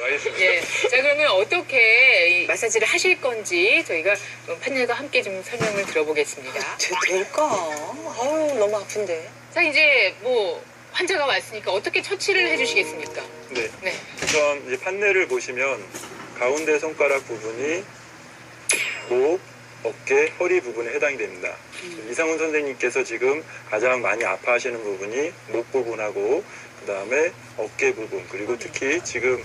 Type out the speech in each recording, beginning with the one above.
알겠습니다. 예. 자, 그러면 어떻게 이 마사지를 하실 건지 저희가 판넬과 함께 좀 설명을 들어보겠습니다. 될까? 아유, 너무 아픈데. 자, 이제 뭐 환자가 왔으니까 어떻게 처치를 해주시겠습니까? 네. 네. 우선 이제 판넬을 보시면 가운데 손가락 부분이 목, 어깨, 허리 부분에 해당이 됩니다. 이상훈 선생님께서 지금 가장 많이 아파하시는 부분이 목 부분하고 그 다음에 어깨 부분, 그리고 특히 지금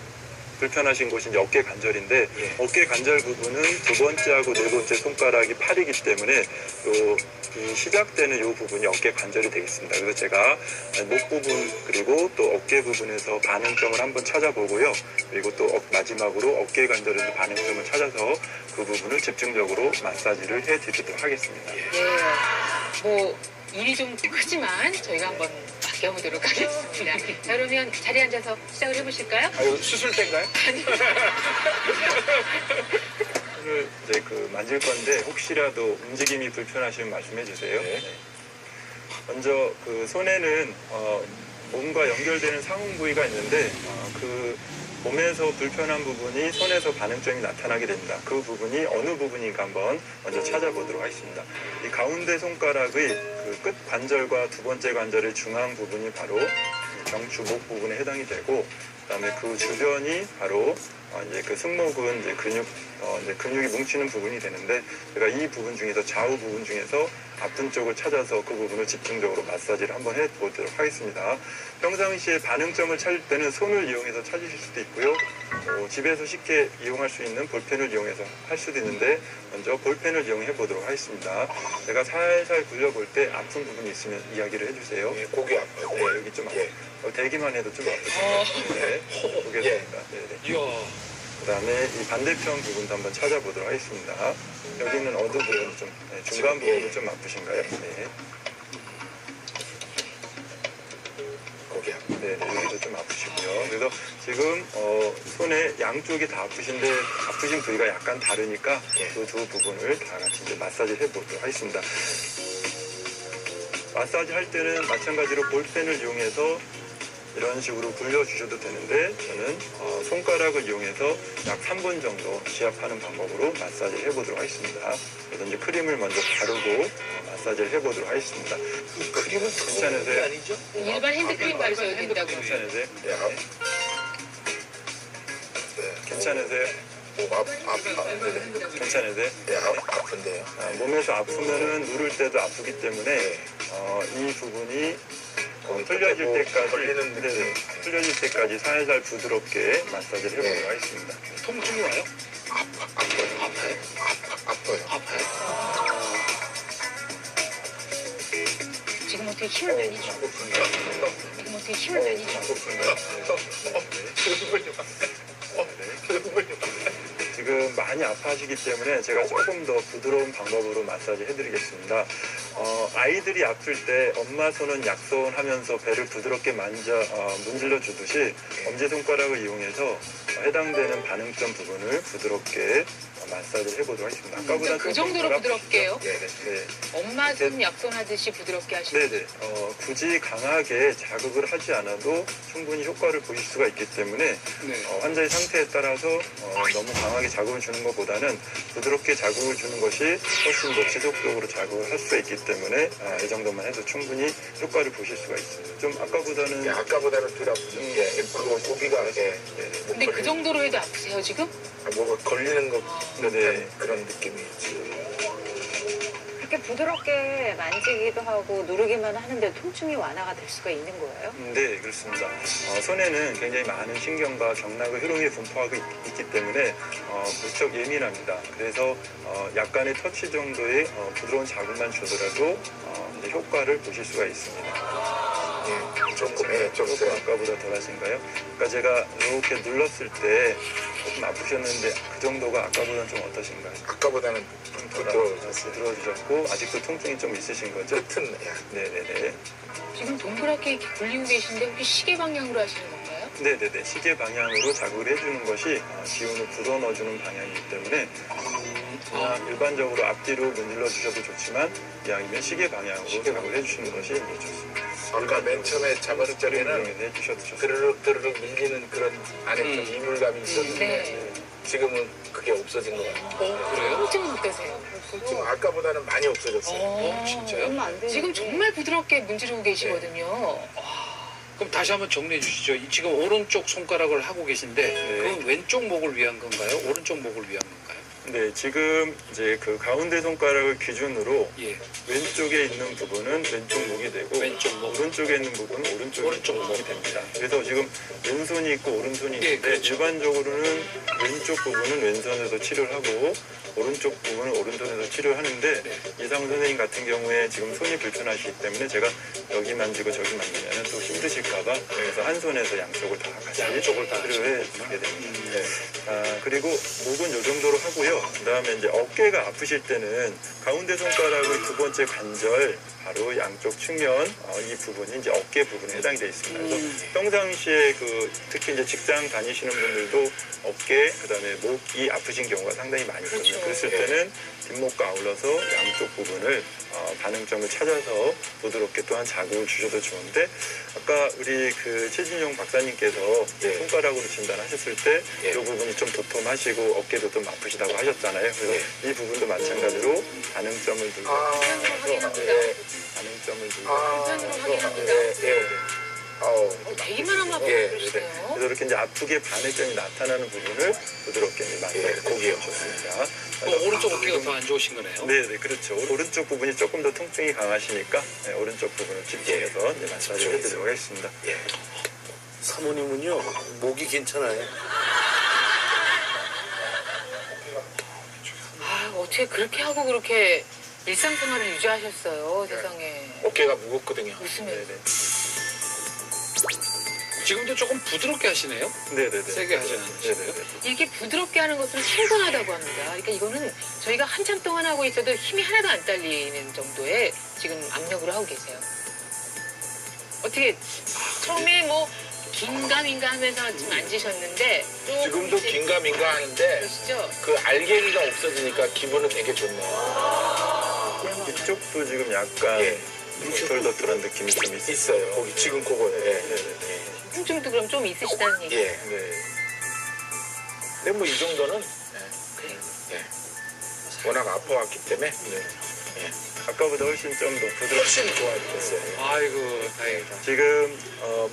불편하신 곳이 이제 어깨 관절인데, 어깨 관절 부분은 두 번째하고 네 번째 손가락이 팔이기 때문에 또 이 시작되는 이 부분이 어깨 관절이 되겠습니다. 그래서 제가 목 부분 그리고 또 어깨 부분에서 반응점을 한번 찾아보고요. 그리고 또 마지막으로 어깨 관절에서 반응점을 찾아서 그 부분을 집중적으로 마사지를 해드리도록 하겠습니다. 예. 뭐 일이 좀 크지만 저희가 한번 맡겨보도록 하겠습니다. 자, 그러면 자리에 앉아서 시작을 해보실까요? 아, 이거 수술 때인가요? 손을 이제 만질 건데 혹시라도 움직임이 불편하시면 말씀해 주세요. 네. 먼저 그 손에는 몸과 연결되는 상응 부위가 있는데 그 몸에서 불편한 부분이 손에서 반응점이 나타나게 됩니다. 그 부분이 어느 부분인가 한번 먼저 찾아보도록 하겠습니다. 이 가운데 손가락의 그 끝 관절과 두 번째 관절의 중앙 부분이 바로 경추 목 부분에 해당이 되고, 그다음에 그 주변이 바로 이제 그 승모근 이제 근육이 뭉치는 부분이 되는데, 제가 이 부분 중에서 좌우 부분 중에서 아픈 쪽을 찾아서 그 부분을 집중적으로 마사지를 한번 해보도록 하겠습니다. 평상시에 반응점을 찾을 때는 손을 이용해서 찾으실 수도 있고요. 집에서 쉽게 이용할 수 있는 볼펜을 이용해서 할 수도 있는데, 먼저 볼펜을 이용해 보도록 하겠습니다. 제가 살살 굴려볼 때 아픈 부분이 있으면 이야기를 해주세요. 예, 고기 아파요. 네, 여기 좀 예. 대기만 해도 좀 아프시죠? 네, 보겠습니다. 네네. 이야. 그 다음에 이 반대편 부분도 한번 찾아보도록 하겠습니다. 여기는 어느 부분이 좀, 중간 부분이 좀 아프신가요? 네. 고기 아파. 네, 여기도 좀 아프시고요. 그래서 지금 손에 양쪽이 다 아프신데 아프신 부위가 약간 다르니까 그 두 부분을 다 같이 이제 마사지를 해보도록 하겠습니다. 마사지 할 때는 마찬가지로 볼펜을 이용해서 이런 식으로 굴려주셔도 되는데, 저는 손가락을 이용해서 약 3분 정도 지압하는 방법으로 마사지를 해보도록 하겠습니다. 그래서 이제 크림을 먼저 바르고 마사지를 해보도록 하겠습니다. 크림은 괜찮으세요? 아니죠? 일반 핸드크림 바르셔도 된다고. 괜찮으세요? 네. 네. 괜찮으세요? 몸 아파. 네. 괜찮으세요? 네, 아픈데요. 몸에서 아프면은 누를 때도 아프기 때문에 이 부분이 풀려질 때까지, 걸리는 느낌. 네네, 풀려질 때까지 살살 부드럽게 마사지를 해보도록 하겠습니다. 통증이 와요? 아파요. 지금 어떻게 힘을 많이 줘? 지금 어떻게 힘을 많이 줘? 지금 많이 아파하시기 때문에 제가 조금 더 부드러운 방법으로 마사지 해드리겠습니다. 아이들이 아플 때 엄마 손은 약손 하면서 배를 부드럽게 문질러 주듯이 엄지손가락을 이용해서 해당되는 반응점 부분을 부드럽게 마사지를 해보도록 하겠습니다. 아까보다 그 정도로 부드럽게요? 네. 엄마 손 약손 하듯이 부드럽게 하시는 네네. 굳이 강하게 자극을 하지 않아도 충분히 효과를 보실 수가 있기 때문에 환자의 상태에 따라서 너무 강하게 자극을 주는 것보다는 부드럽게 자극을 주는 것이 훨씬 더 지속적으로 자극을 할 수 있기 때문에 이 정도만 해도 충분히 효과를 보실 수가 있습니다. 좀 아까보다는 아까보다는 덜 아프죠. 고기가 근데 그 정도로 해도 아프세요 지금? 뭐가 걸리는 것 네네. 그런 느낌이 있지. 그렇게 부드럽게 만지기도 하고 누르기만 하는데 통증이 완화가 될 수가 있는 거예요? 네, 그렇습니다. 손에는 굉장히 많은 신경과 경락의 흐름이 분포하고 있기 때문에 무척 예민합니다. 그래서 약간의 터치 정도의 부드러운 자극만 주더라도 이제 효과를 보실 수가 있습니다. 조금 아까보다 덜 하신가요? 그러니까 제가 이렇게 눌렀을 때 조금 아프셨는데 그 정도가 아까보다는 좀 어떠신가요? 아까보다는 좀 부드러워지셨고 아직도 통증이 좀 있으신 거죠? 끝은 네네네. 지금 동그랗게 이렇게 굴리고 계신데 혹시 시계 방향으로 하시는 건가요? 네네네. 시계 방향으로 자극을 해주는 것이 기운을 불어넣어주는 방향이기 때문에 그냥 일반적으로 앞뒤로 문질러 주셔도 좋지만 이왕이면 시계 방향으로 자극을 해주시는 것이 좋습니다. 아까 맨 처음에 잡았을 적에는 해주셨죠. 드르륵 밀리는 그런 안에 좀 이물감이 있었는데 네. 지금은 그게 없어진 것 같아요. 그래요? 통증은 어떠세요? 지금 아까보다는 많이 없어졌어요. 진짜요? 얼마 안 되는데. 지금 정말 부드럽게 문지르고 계시거든요. 그럼 다시 한번 정리해 주시죠. 지금 오른쪽 손가락을 하고 계신데 그건 왼쪽 목을 위한 건가요? 오른쪽 목을 위한 건가요? 네, 지금 이제 그 가운데 손가락을 기준으로 예. 왼쪽에 있는 부분은 왼쪽 목이 되고 왼쪽 목. 오른쪽에 있는 부분은 오른쪽 오른쪽 목이 됩니다. 그래서 지금 왼손이 있고 오른손이 예, 있는데 그렇죠. 일반적으로는 왼쪽 부분은 왼손에서 치료를 하고 오른쪽 부분은 오른손에서 치료를 하는데 네. 이상 선생님 같은 경우에 지금 손이 불편하시기 때문에 제가 여기 만지고 저기 만지면 또 힘드실까봐 그래서 한 손에서 양쪽을 다 같이 양쪽을 다 치료해 주게 됩니다. 그리고 목은 이 정도로 하고요. 그다음에 이제 어깨가 아프실 때는 가운데 손가락의 두 번째 관절 바로 양쪽 측면 이 부분이 이제 어깨 부분에 해당이 되어 있습니다. 그래서 평상시에 특히 이제 직장 다니시는 분들도 어깨 그다음에 목이 아프신 경우가 상당히 많이 있거든요. 그렇죠. 그랬을 때는 뒷목과 아울러서 양쪽 부분을 반응점을 찾아서 부드럽게 또한 자극을 주셔도 좋은데 아까 우리 최진용 박사님께서 예. 손가락으로 진단하셨을 때 이 예. 부분이 좀 도톰하시고 어깨도 좀 아프시다고 하셨잖아요. 그래서 이 부분도 마찬가지로 반응점을 두고 확인합니다. 반응점을 두고 불편으로 확인합니다. 되기만 하면 예, 아프시네요. 그래서 이렇게 이제 아프게 반응점이 나타나는 부분을 부드럽게 만들어 거기요. 좋습니다. 오른쪽 어깨가 더 안 좋으신 거네요. 네, 그렇죠. 오른쪽 부분이 조금 더 통증이 강하시니까 오른쪽 부분을 집중해서 마사지를 해드리도록 하겠습니다. 사모님은요 목이 괜찮아요. 아, 어떻게 그렇게 하고 그렇게 일상생활을 유지하셨어요, 세상에. 어깨가 무겁거든요. 웃으면서. 지금도 조금 부드럽게 하시네요. 네네네. 세게 하지 않으시고요. 네네네. 이렇게 부드럽게 하는 것은 신선하다고 합니다. 그러니까 이거는 저희가 한참 동안 하고 있어도 힘이 하나도 안 딸리는 정도의 지금 압력으로 하고 계세요. 어떻게 처음에 뭐 긴가민가 하면서 지금 앉으셨는데 조금 지금도 이제 긴가민가 하는데 그러시죠? 그 알갱이가 없어지니까 기분은 되게 좋네요. 이쪽도 지금 약간 예. 덜덜덜한 느낌이 좀 있어요. 있어요. 거기 지금 그거예요. 예. 네네네. 통증도 그럼 좀 있으시다는 얘기. 예. 네. 근데 뭐 이 정도는 그래요. 워낙 아파왔기 때문에 아까보다 훨씬 좀 더 부드럽게. 훨씬 좋아졌어요. 아이고 다행이다. 지금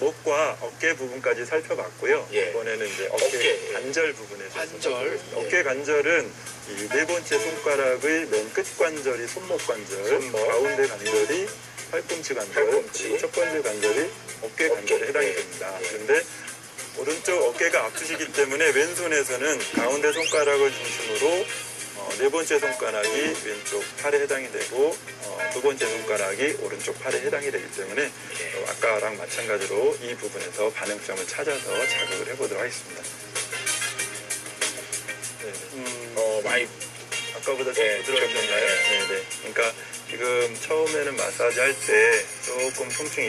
목과 어깨 부분까지 살펴봤고요. 예. 이번에는 이제 어깨 어깨. 관절 부분에서 관절. 어깨 관절은 이 네 번째 손가락의 맨 끝 관절이 손목 관절, 손목. 가운데 관절이 팔꿈치 관절, 팔꿈치. 그리고 첫 번째 관절이 어깨 관절에 해당이 됩니다. 그런데 오른쪽 어깨가 아프시기 때문에 왼손에서는 가운데 손가락을 중심으로 네 번째 손가락이 왼쪽 팔에 해당이 되고 두 번째 손가락이 오른쪽 팔에 해당이 되기 때문에 아까랑 마찬가지로 이 부분에서 반응점을 찾아서 자극을 해보도록 하겠습니다. 네. 많이 아까보다 좀 예, 부드러워졌나요? 좋네요. 네네. 그러니까 지금 처음에는 마사지 할 때 조금 통증이